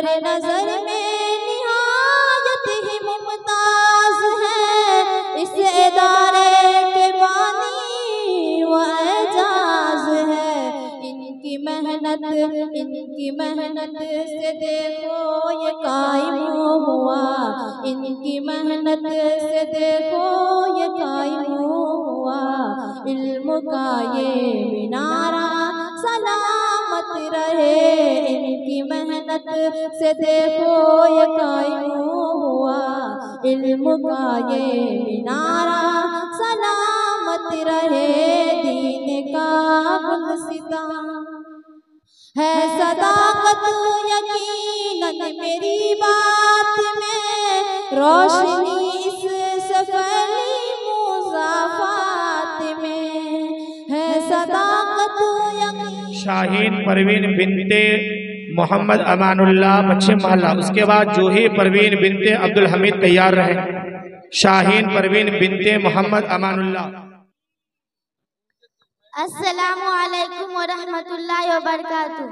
ہر نظر میں نہایت ہی ممتاز ہے، اس ادارے کے بانی و اعجاز ہے۔ ان کی محنت سے دیکھو یہ قائم ہوا، ان کی محنت سے دیکھو یہ قائم ہوا، علم کا یہ مینارہ سلامت رہے۔ ان کی محنت سے دیکھو یہ قائم ہوا، علم کا یہ مینارہ سلامت رہے۔ دین کا گلستان ہے صداقت یقیناً میری بات میں، روشنی اس سے پھیلی مضافات میں ہے صداقت یقیناً۔ شاہین پروین بنت محمد امان اللہ مچھم محلہ، اس کے بعد جوہی پروین بنت عبدالحمید تیار رہیں۔ شاہین پروین بنت محمد امان اللہ۔ السلام علیکم ورحمۃ اللہ وبرکاتہ۔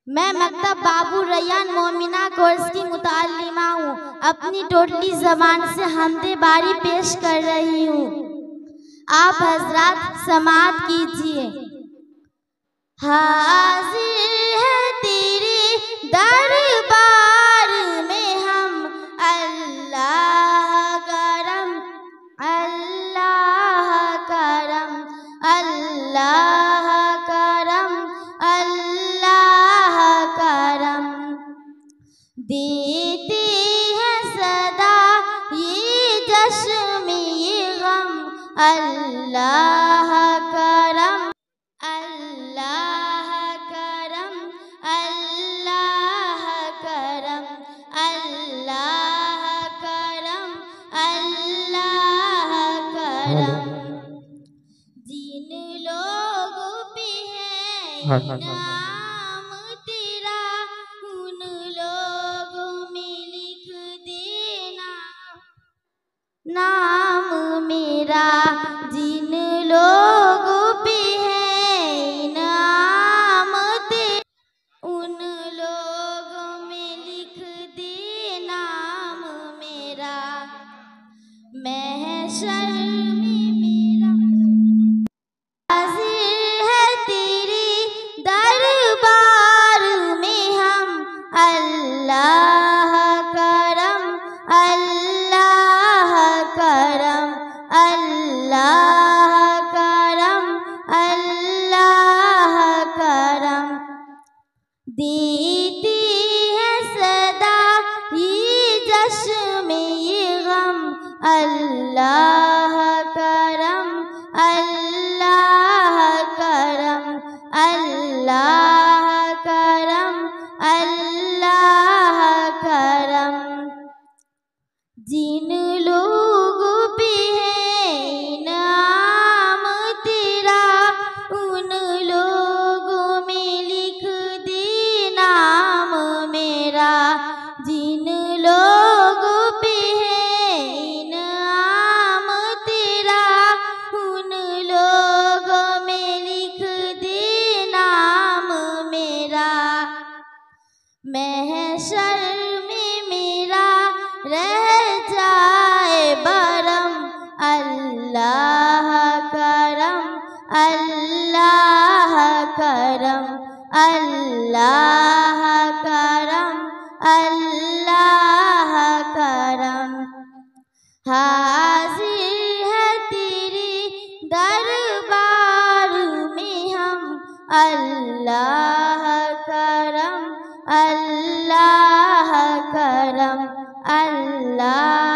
میں مکتب بابو ریان مومنہ کورس کی متعلمہ ہوں۔ اپنی ٹوٹلی زبان سے حمد باری پیش کر رہی ہوں، آپ حضرات سماعت کیجئے۔ حاضر ہے تیرے دربار میں ہم، اللہ کرم اللہ کرم اللہ کرم اللہ کرم، دیتے ہیں صدا یہ جشن یہ غم، اللہ کرم اللہ کرم اللہ کرم اللہ کرم اللہ کرم۔ جن لوگوں پہ ہے انعام تیرا، ان لوگوں میں لکھ دینا نام میرا۔ جن لوگوں پہ ہے انعام تیرا، ان لوگوں میں لکھ دے نام میرا۔ محشر میں میرا حاضر ہے تیرے دربار میں ہم، اللہ کرم اللہ کرم اللہ کرم اللہ کرم، دیتی ہے صدا یہ جشن میں یہ غم، اللہ کرم اللہ کرم اللہ کرم اللہ کرم۔ جن لوگوں پہ ہے انعام تیرا، ان لوگوں میں لکھ دے نام میرا۔ جن لوگوں پہ ہے انعام تیرا، ان لوگوں میں لکھ دے نام میرا۔ محشر میں میرا رہ جائے برم، اللہ کرم اللہ کرم اللہ کرم اللہ کرم۔ حاضر ہے تیرے دربار میں ہم، اللہ کرم اللہ کرم اللہ